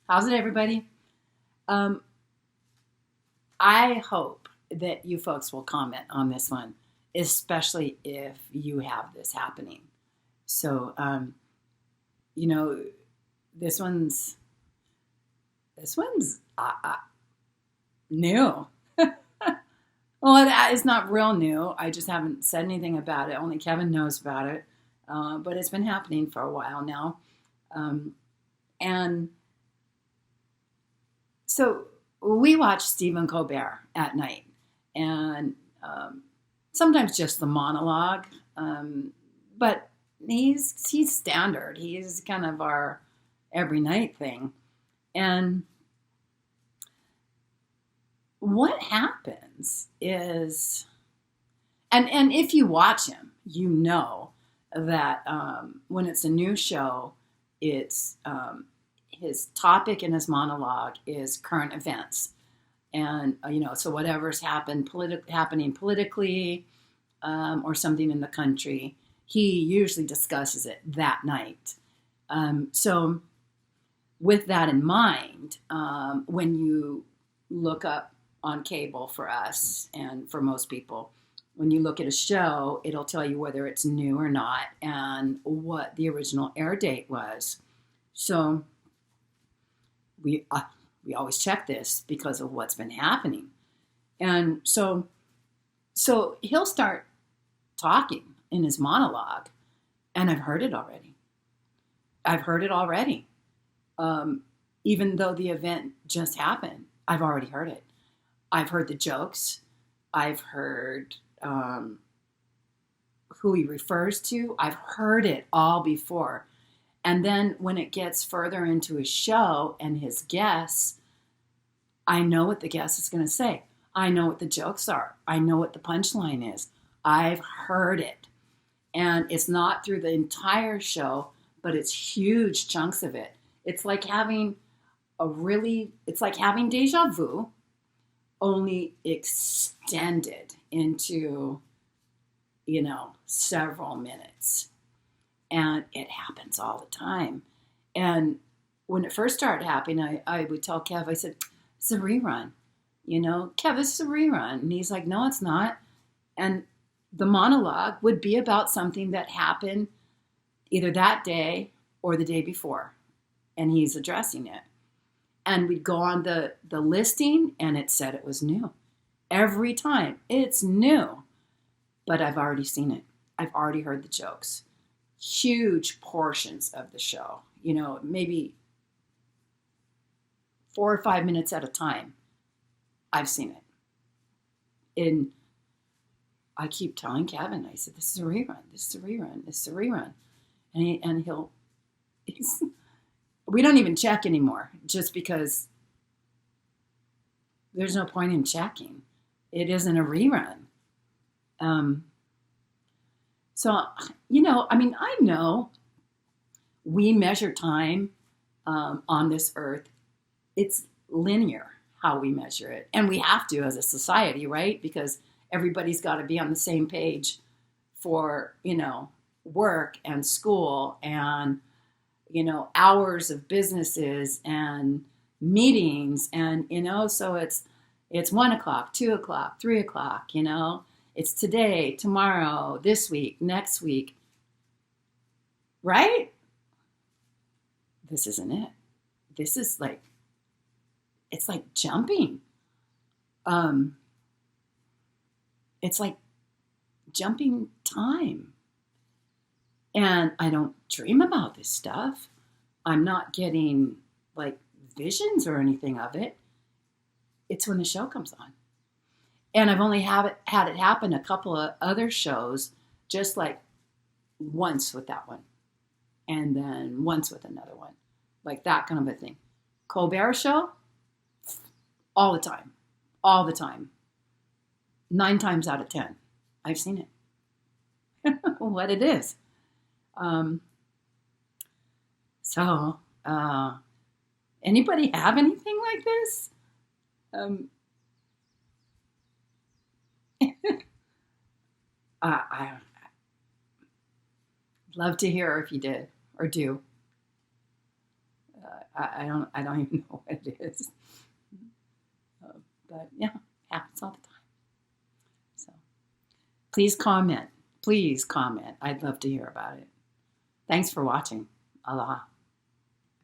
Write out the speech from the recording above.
How's it, everybody? Um, I hope that you folks will comment on this one, especially if you have this happening. So, you know, this one's this one's new. Well, it's not real new. I just haven't said anything about it. Only Kevin knows about it, but it's been happening for a while now. Um, and So we watch Stephen Colbert at night, and sometimes just the monologue. But he's standard. He's kind of our every night thing. And what happens is, and if you watch him, you know that when it's a new show, it's his topic in his monologue is current events, and so whatever's happening politically, or something in the country, he usually discusses it that night. So with that in mind, when you look up on cable for us and for most people, when you look at a show, it'll tell you whether it's new or not and what the original air date was. So we always check this because of what's been happening. And so he'll start talking in his monologue, and I've heard it already. Even though the event just happened, I've already heard it. I've heard the jokes. I've heard who he refers to. I've heard it all before. And then when it gets further into his show and his guests, I know what the guest is going to say. I know what the jokes are. I know what the punchline is. I've heard it. And it's not through the entire show, but it's huge chunks of it. It's like having deja vu, only extended into, several minutes. And it happens all the time. And when it first started happening, I would tell Kev, I said, it's a rerun. Kev, this is a rerun. And he's like, no, it's not. And the monologue would be about something that happened either that day or the day before. And he's addressing it. And we'd go on the listing, and it said it was new. Every time, it's new. But I've already seen it. I've already heard the jokes. Huge portions of the show, maybe 4 or 5 minutes at a time. I've seen it. And I keep telling Kevin, I said, this is a rerun, this is a rerun, this is a rerun. And we don't even check anymore, just because there's no point in checking. It isn't a rerun. So, I know we measure time on this earth. It's linear how we measure it. And we have to as a society, right? Because everybody's got to be on the same page for, work and school and, hours of businesses and meetings. And, so it's 1 o'clock, 2 o'clock, 3 o'clock, It's today, tomorrow, this week, next week. Right? This isn't it. This is it's like jumping. It's like jumping time. And I don't dream about this stuff. I'm not getting visions or anything of it. It's when the show comes on. And I've only had it happen a couple of other shows, just once with that one. And then once with another one. That kind of a thing. Colbert show, all the time. All the time. 9 times out of 10. I've seen it. What it is. Anybody have anything like this? I'd love to hear if you did or do. I don't even know what it is. But yeah, happens all the time. So please comment. Please comment. I'd love to hear about it. Thanks for watching. Aloha.